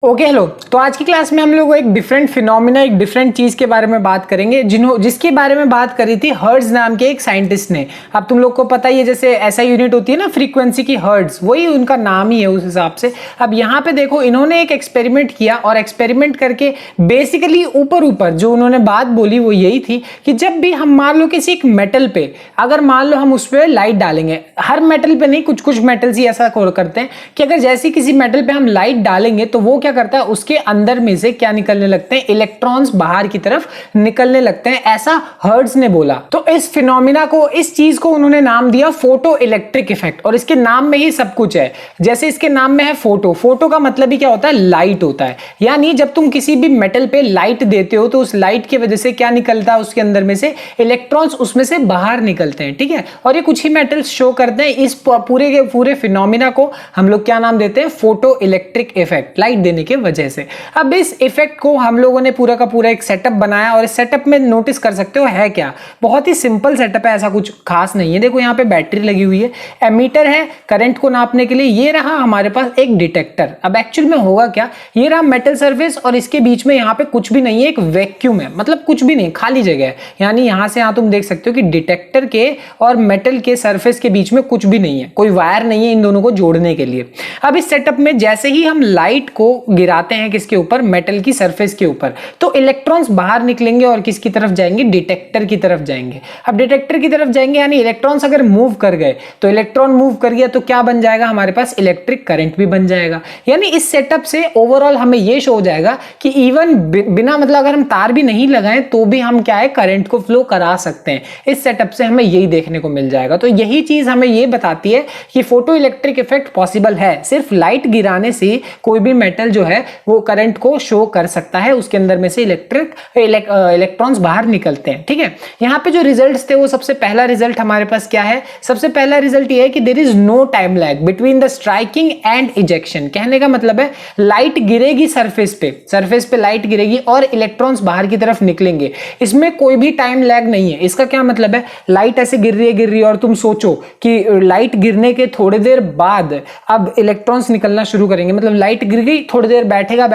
Okay hello. तो आज की क्लास में हम लोग एक डिफरेंट फिनोमिना, एक डिफरेंट चीज के बारे में बात करेंगे जिसके बारे में बात करी थी हर्ट्ज नाम के एक साइंटिस्ट ने। अब तुम लोग को पता ही है, जैसे ऐसा यूनिट होती है ना फ्रीक्वेंसी की, हर्ट्ज, वही उनका नाम ही है उस हिसाब से। अब यहाँ पे देखो, इन्होंने एक एक्सपेरिमेंट किया और एक्सपेरिमेंट करके बेसिकली ऊपर ऊपर जो उन्होंने बात बोली वो यही थी कि जब भी हम मान लो किसी एक मेटल पे, अगर मान लो हम उस पर लाइट डालेंगे, हर मेटल पे नहीं, कुछ कुछ मेटल्स ही ऐसा करते हैं कि अगर जैसे किसी मेटल पे हम लाइट डालेंगे तो वो क्या करता है, उसके अंदर में से क्या निकलने लगते हैं, इलेक्ट्रॉन्स बाहर की तरफ निकलने लगते हैं, ऐसा हर्ट्ज ने बोला। तो इस फिनोमिना को, इस चीज को उन्होंने नाम दिया फोटो इलेक्ट्रिक इफेक्ट, और इसके नाम में ही सब कुछ है। जैसे इसके नाम में है फोटो, फोटो का मतलब ही क्या होता है, लाइट होता है। यानी जब तुम किसी भी मेटल पे लाइट देते हो तो उस लाइट की वजह से क्या निकलता है, उसके अंदर में से इलेक्ट्रॉन्स उसमें से बाहर निकलते हैं, ठीक है। और ये कुछ ही मेटल्स शो करते हैं। इस पूरे के पूरे फिनोमिना को हम लोग क्या नाम देते हैं, फोटो इलेक्ट्रिक इफेक्ट, लाइट देने के वजह से। अब इस इफेक्ट को हम लोगों ने पूरा का पूरा एक सेटअप बनाया, और इस सेटअप में नोटिस कर सकते हो है क्या, बहुत ही सिंपल सेटअप है, ऐसा कुछ खास नहीं है। देखो यहाँ पे बैटरी लगी हुई है, एमीटर है करंट को नापने के लिए, ये रहा हमारे पास एक डिटेक्टर। अब एक्चुअल में होगा क्या, ये रहा मेटल सरफेस और इसके बीच में यहाँ पे कुछ भी नहीं है, एक वैक्यूम है, मतलब कुछ भी नहीं, खाली जगह है। यानी यहां से यहां तुम देख सकते हो कि डिटेक्टर के और मेटल के सरफेस के बीच में कुछ भी नहीं है, कोई वायर नहीं है इन दोनों को जोड़ने के लिए। अब इस सेटअप में जैसे ही हम लाइट को गिराते हैं किसके ऊपर, मेटल की सरफेस के ऊपर, तो इलेक्ट्रॉन्स बाहर निकलेंगे और किसकी तरफ जाएंगे, डिटेक्टर की तरफ जाएंगे। अब डिटेक्टर की तरफ जाएंगे यानी इलेक्ट्रॉन्स अगर मूव कर गए, तो इलेक्ट्रॉन मूव कर गया तो क्या बन जाएगा, हमारे पास इलेक्ट्रिक करंट भी बन जाएगा। यानी इस सेटअप से ओवरऑल हमें यह शो हो जाएगा कि इवन बिना मतलब अगर हम तार भी नहीं लगाएं तो भी हम क्या है, करंट को फ्लो करा सकते हैं। इस सेटअप से हमें यही देखने को मिल जाएगा। तो यही चीज हमें यह बताती है कि फोटो इलेक्ट्रिक इफेक्ट पॉसिबल है। सिर्फ लाइट गिराने से कोई भी मेटल जो है वो करंट को शो कर सकता है, उसके अंदर में से इलेक्ट्रॉन्स बाहर निकलते हैं, ठीक है। यहाँ पे जो रिजल्ट्स थे, वो सबसे पहला रिजल्ट हमारे पास क्या है, सबसे पहला रिजल्ट ये है कि there is no time lag between the striking and ejection. कहने का मतलब है लाइट गिरेगी सरफेस पे लाइट गिरेगी और इलेक्ट्रॉन्स बाहर की तरफ निकलेंगे, इसमें कोई भी टाइम लैग नहीं है। इसका क्या मतलब है, लाइट ऐसे गिर रही है और तुम सोचो कि लाइट गिरने के थोड़ी देर बाद अब इलेक्ट्रॉन्स निकलना शुरू करेंगे, मतलब लाइट गिर गई, थोड़ी देर बैठेगा,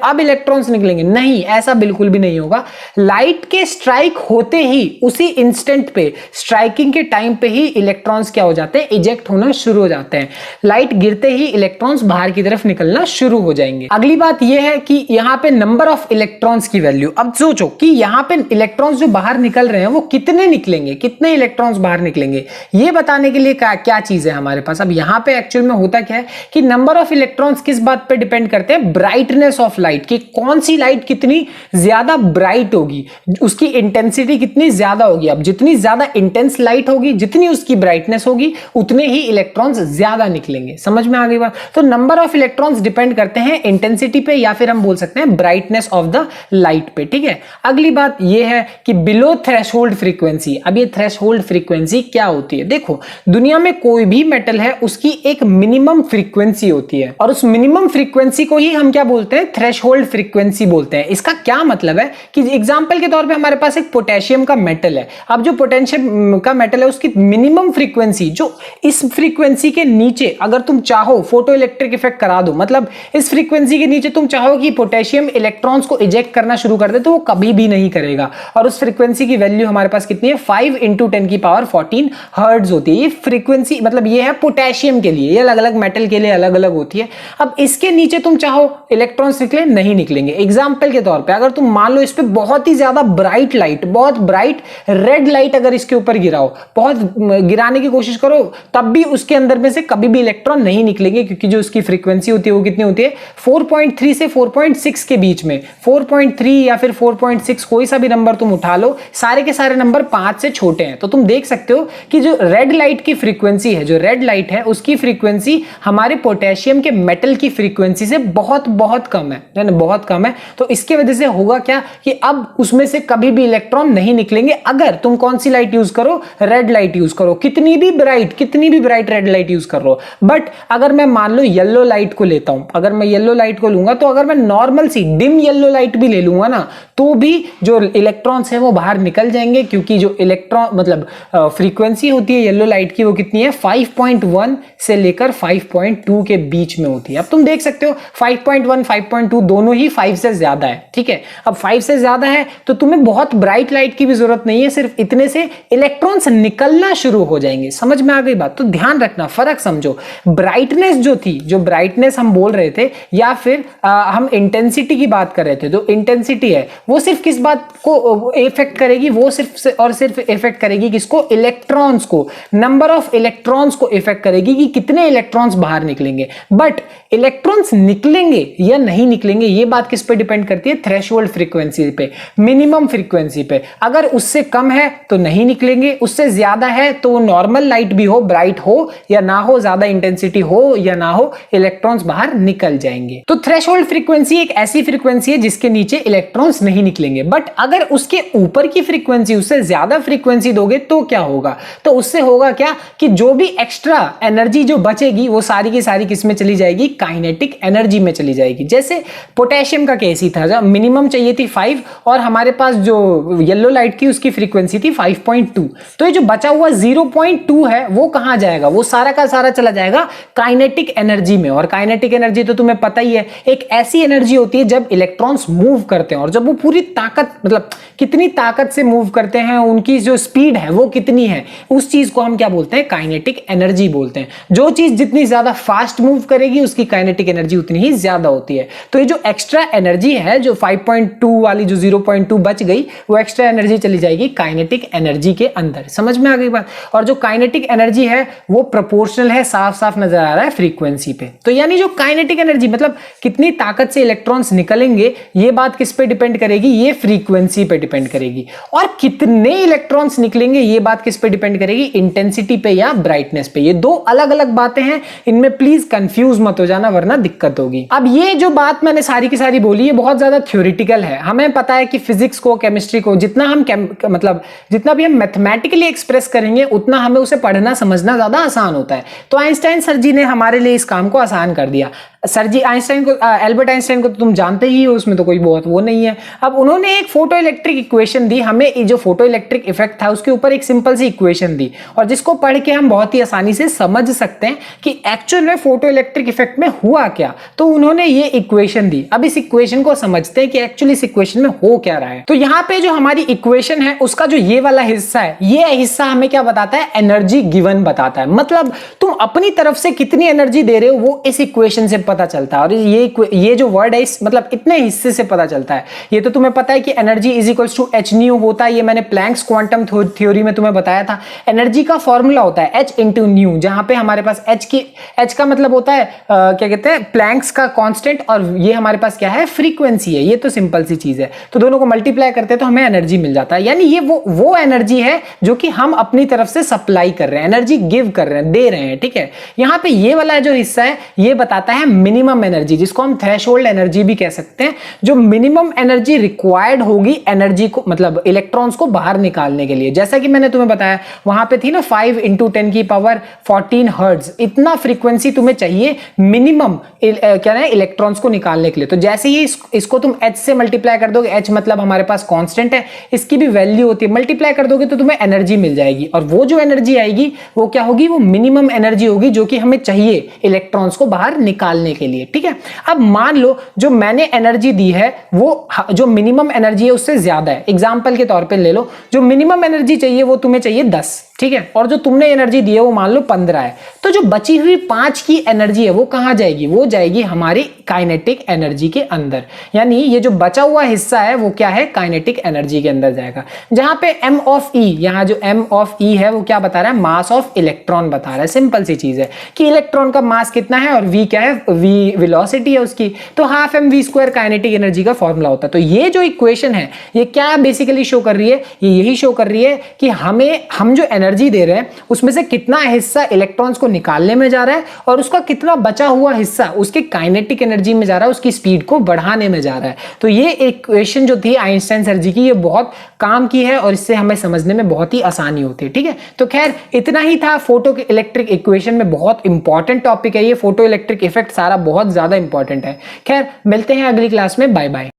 अब इलेक्ट्रॉन्स निकलेंगे, नहीं, ऐसा बिल्कुल भी नहीं होगा। लाइट के स्ट्राइक होते ही उसी इंस्टेंट पे, स्ट्राइकिंग के टाइम पे ही इलेक्ट्रॉन्स क्या हो जाते हैं, इजेक्ट होना शुरू हो जाते हैं। लाइट गिरते ही इलेक्ट्रॉन्स बाहर की तरफ निकलना शुरू हो जाएंगे। अगली बात यह है कि यहां पे नंबर ऑफ इलेक्ट्रॉन्स की वैल्यू, अब सोचो कि यहां पे इलेक्ट्रॉन्स जो बाहर निकल रहे हैं वो कितने निकलेंगे, कितने इलेक्ट्रॉन्स बाहर निकलेंगे, ये बताने के लिए क्या चीज है हमारे पास। अब यहां पे एक्चुअल में होता क्या है कि नंबर ऑफ इलेक्ट्रॉन्स किस बात पे डिपेंड करते हैं, ब्राइटनेस ऑफ लाइट, कि कौन सी लाइट कितनी ज्यादा ब्राइट होगी, उसकी इंटेंसिटी कितनी ज्यादा होगी। अब जितनी ज्यादा इंटेंस लाइट होगी, जितनी उसकी ब्राइटनेस होगी, उतने ही इलेक्ट्रॉन्स ज्यादा निकलेंगे। समझ में आ गई बात। तो नंबर ऑफ इलेक्ट्रॉन्स डिपेंड करते हैं इंटेंसिटी पे, या फिर हम बोल सकते हैं ब्राइटनेस ऑफ द लाइट पे, ठीक है। अगली बात यह है कि बिलो थ्रेशोल्ड फ्रीक्वेंसी। अब ये थ्रेशोल्ड फ्रीक्वेंसी क्या होती है, देखो दुनिया में कोई भी मेटल है उसकी एक मिनिमम फ्रीक्वेंसी होती है, और उस मिनिमम फ्रीक्वेंसी को ही हम क्या बोलते हैं, थ्रेशोल्ड फ्रीक्वेंसी बोलते हैं। इसका क्या मतलब है कि एग्जांपल के तौर पे हमारे पास एक पोटेशियम का मेटल है। अब जो पोटेशियम का मेटल है उसकी मिनिमम फ्रीक्वेंसी, जो इस फ्रीक्वेंसी के नीचे अगर तुम चाहो फोटो इलेक्ट्रिक इफेक्ट करा दो, मतलब इस फ्रीक्वेंसी के नीचे तुम चाहो कि पोटेशियम इलेक्ट्रॉन्स को इजेक्ट करना शुरू कर दे, तो वो कभी भी नहीं करेगा। और उस फ्रीक्वेंसी की वैल्यू हमारे पास कितनी है, 5 × 10⁻14 हर्ट्ज होती है। ये फ्रीक्वेंसी मतलब ये है पोटेशियम के लिए, ये अलग अलग मेटल के लिए अलग अलग होती है। अब इसके नीचे तुम चाहो इलेक्ट्रॉन्स निकले, नहीं निकलेंगे। एग्जांपल के तौर पे अगर तुम मान लो इस पे बहुत ही ज्यादा ब्राइट लाइट, बहुत ब्राइट रेड लाइट अगर इसके ऊपर गिराओ, बहुत गिराने की कोशिश करो, तब भी उसके अंदर में से कभी भी इलेक्ट्रॉन नहीं निकलेंगे, क्योंकि जो उसकी फ्रीक्वेंसी होती है वो कितनी होती है, 4.3 से 4.6 के बीच में। 4.3 या फिर 4.6 कोई सा भी नंबर तुम उठा लो, सारे के सारे नंबर 5 से छोटे हैं। तो तुम देख सकते हो कि जो रेड लाइट की फ्रीक्वेंसी है, जो रेड लाइट है उसकी फ्रीक्वेंसी हमारे पोटेशियम के मेटल की फ्रीक्वेंसी से बहुत बहुत कम है, बहुत कम है। तो इसके वजह से होगा क्या कि अब उसमें से कभी भी इलेक्ट्रॉन नहीं निकलेंगे अगर तुम कौन सी लाइट यूज करो, रेड लाइट यूज करो, कितनी भी ब्राइट रेड लाइट यूज कर लो। बट अगर मैं मान लो येलो लाइट को लेता हूं, अगर मैं येलो लाइट को लूंगा, तो अगर मैं नॉर्मल सी डिम येलो लाइट भी ले लूंगा ना, तो भी जो इलेक्ट्रॉन्स है वो बाहर निकल जाएंगे, क्योंकि जो इलेक्ट्रॉन मतलब फ्रीक्वेंसी होती है येलो लाइट की वो कितनी है, 5.1 से लेकर 5.2 के बीच में होती है। अब तुम देख सकते हो 5.1 5.2 दोनों ही 5 से ज्यादा है, ठीक है। अब 5 से ज्यादा है तो तुम्हें बहुत ब्राइट लाइट की भी जरूरत नहीं है, सिर्फ इतने से इलेक्ट्रॉन्स निकलना शुरू हो जाएंगे। समझ में आ गई बात? तो ध्यान रखना, फर्क समझो। ब्राइटनेस जो थी, जो ब्राइटनेस हम बोल रहे थे या फिर हम इंटेंसिटी की बात कर रहे थे, जो इंटेंसिटी है वो सिर्फ किस बात को इफेक्ट करेगी? वो सिर्फ और सिर्फ इफेक्ट करेगी किसको? इलेक्ट्रॉन्स को, नंबर ऑफ इलेक्ट्रॉन्स को इफेक्ट करेगी कि कितने इलेक्ट्रॉन्स बाहर निकलेंगे। बट इलेक्ट्रॉन्स निकलेंगे या नहीं निकलेंगे ये बात किस पे डिपेंड करती है? थ्रेशोल्ड फ्रीक्वेंसी पे, मिनिमम फ्रीक्वेंसी पे। अगर उससे कम है तो नहीं निकलेंगे, उससे ज्यादा है तो नॉर्मल लाइट भी हो, ब्राइट हो या ना हो, ज्यादा इंटेंसिटी हो या ना हो, इलेक्ट्रॉन्स बाहर निकल जाएंगे। तो थ्रेशोल्ड फ्रीक्वेंसी एक ऐसी फ्रीक्वेंसी है जिसके नीचे इलेक्ट्रॉन्स नहीं निकलेंगे। बट अगर उसके ऊपर की फ्रीक्वेंसी, उससे ज्यादा फ्रीक्वेंसी दोगे तो क्या होगा? तो उससे होगा क्या कि जो भी एक्स्ट्रा एनर्जी जो बचेगी वो सारी की सारी किस में चली जाएगी? काइनेटिक एनर्जी में चली जाएगी। जैसे पोटेशियम का केस ही था, जब मिनिमम चाहिए थी 5 और हमारे पास जो येलो लाइट की उसकी फ्रीक्वेंसी थी 5.2, तो ये जो बचा हुआ 0.2 है वो कहां जाएगा? वो सारा का सारा चला जाएगा काइनेटिक एनर्जी में। और काइनेटिक एनर्जी तो तुम्हें पता ही है, एक ऐसी एनर्जी होती है जब इलेक्ट्रॉन्स मूव करते हैं, और जब वो पूरी ताकत, मतलब कितनी ताकत से मूव करते हैं, उनकी जो स्पीड है वो कितनी है, उस चीज को हम क्या बोलते हैं? काइनेटिक एनर्जी बोलते हैं। जो चीज जितनी ज्यादा फास्ट मूव करेगी उसकी काइनेटिक एनर्जी उतनी ही ज्यादा होती है। तो ये जो एक्स्ट्रा एनर्जी है, जो 5.2 वाली जो 0.2 बच गई, वो एक्स्ट्रा एनर्जी चली जाएगी काइनेटिक एनर्जी के अंदर। समझ में आ गई बात? और जो काइनेटिक एनर्जी है वो प्रोपोर्शनल है, साफ साफ नजर आ रहा है फ्रीक्वेंसी पे। तो यानी जो काइनेटिक एनर्जी मतलब कितनी ताकत से इलेक्ट्रॉन्स निकलेंगे, ये बात किस पे डिपेंड करेगी? ये फ्रीक्वेंसी पे डिपेंड करेगी। और कितने इलेक्ट्रॉन्स निकलेंगे ये बात किस पे डिपेंड करेगी? इंटेंसिटी पे या ब्राइटनेस पे। ये दो अलग अलग बातें हैं, इनमें प्लीज कंफ्यूज मत हो जाना वरना दिक्कत होगी। अब ये जो बात मैंने सारी की सारी बोली है बहुत ज्यादा थ्योरेटिकल है। हमें पता है कि फिजिक्स को, केमिस्ट्री को जितना हम मतलब जितना भी हम मैथमेटिकली एक्सप्रेस करेंगे उतना हमें उसे पढ़ना समझना ज्यादा आसान होता है। तो आइंस्टाइन सर जी ने हमारे लिए इस काम को आसान कर दिया। सर जी आइंस्टाइन को, एल्बर्ट आइंस्टाइन को तो तुम जानते ही हो, उसमें तो कोई बहुत वो नहीं है। अब उन्होंने एक फोटो इलेक्ट्रिक इक्वेशन दी हमें, जो फोटो इलेक्ट्रिक इफेक्ट था उसके ऊपर एक सिंपल सी इक्वेशन दी, और जिसको पढ़ के हम बहुत ही आसानी से समझ सकते हैं कि एक्चुअल में फोटो इलेक्ट्रिक इफेक्ट में हुआ क्या। तो उन्होंने ये इक्वेशन दी। अब इस इक्वेशन को समझते हैं कि एक्चुअली इस इक्वेशन में हो क्या रहा है। तो यहाँ पे जो हमारी इक्वेशन है उसका जो ये वाला हिस्सा है, ये हिस्सा हमें क्या बताता है? एनर्जी गिवन बताता है। मतलब तुम अपनी तरफ से कितनी एनर्जी दे रहे हो वो इस इक्वेशन से पता चलता है। और ये जो वर्ड है, इस मतलब इतने हिस्से से पता चलता है। ये तो तुम्हें पता है कि energy is equals to H nu होता है, ये मैंने प्लैंक्स क्वांटम थ्योरी में तुम्हें बताया था। एनर्जी का फॉर्मूला होता है एच इंटू न्यू, जहां पे हमारे पास एच का मतलब होता है क्या कहते हैं? प्लैंक्स का कांस्टेंट, और ये हमारे पास क्या है? फ्रीक्वेंसी है। ये तो सिंपल सी चीज है। तो दोनों को मल्टीप्लाई करते हैं तो हमें एनर्जी मिल जाता है। यानी ये वो एनर्जी है जो कि हम अपनी तरफ से सप्लाई कर रहे हैं, एनर्जी गिव कर रहे हैं, दे रहे हैं, ठीक है। यहां पे ये वाला जो हिस्सा है ये बताता है मिनिमम एनर्जी, जिसको हम थ्रेशोल्ड एनर्जी भी कह सकते हैं। जो मिनिमम एनर्जी रिक्वायर्ड होगी एनर्जी को, मतलब इलेक्ट्रॉन्स को बाहर निकालने के लिए। जैसा कि मैंने तुम्हें बताया वहां पे थी ना 5 × 10⁻14 हर्ट्ज, इतना फ्रीक्वेंसी तुम्हें चाहिए मिनिमम क्या है इलेक्ट्रॉन्स को निकालने के लिए। तो जैसे ही इसको तुम एच से मल्टीप्लाई कर दोगे, एच मतलब हमारे पास कांस्टेंट है, इसकी भी वैल्यू होती है, मल्टीप्लाई कर दोगे तो तुम्हें एनर्जी मिल जाएगी। और वो जो एनर्जी आएगी वो क्या होगी? वो मिनिमम एनर्जी होगी जो कि हमें चाहिए इलेक्ट्रॉन्स को बाहर निकालने के लिए, ठीक है। अब मान लो जो मैंने एनर्जी दी है वो जो मिनिमम एनर्जी है उससे ज्यादा है। एग्जांपल के तौर पे ले लो, जो मिनिमम एनर्जी चाहिए वो तुम्हें चाहिए 10, ठीक है, और जो तुमने एनर्जी दी है वो मान लो 15 है। तो जो बची हुई 5 की एनर्जी है वो कहां जाएगी? वो जाएगी हमारी काइनेटिक एनर्जी के अंदर। यानी ये जो बचा हुआ हिस्सा है वो क्या है? काइनेटिक एनर्जी के अंदर जाएगा। जहां पे m ऑफ e, यहां जो m ऑफ e है वो क्या बता रहा है? मास ऑफ इलेक्ट्रॉन बता रहा है। सिंपल सी चीज है कि इलेक्ट्रॉन का मास कितना है और v क्या है? v वेलोसिटी है उसकी। तो हाफ mv² काइनेटिक एनर्जी का फॉर्मूला होता है। तो ये जो इक्वेशन है ये क्या बेसिकली शो कर रही है? ये यही शो कर रही है कि हम जो एनर्जी दे रहे हैं उसमें से कितना हिस्सा इलेक्ट्रॉन्स को निकालने में जा रहा है और उसका कितना बचा हुआ हिस्सा उसके काइनेटिक एनर्जी में जा रहा है, उसकी स्पीड को बढ़ाने में जा रहा है। तो ये इक्वेशन जो थी आइंस्टाइन सर जी की, ये बहुत काम की है और इससे हमें समझने में बहुत ही आसानी होती है, ठीक है। तो खैर इतना ही था फोटो इलेक्ट्रिक इक्वेशन में। बहुत इंपॉर्टेंट टॉपिक है ये, फोटो इलेक्ट्रिक इफेक्ट सारा बहुत ज्यादा इंपॉर्टेंट है। खैर मिलते हैं अगली क्लास में, बाय बाय।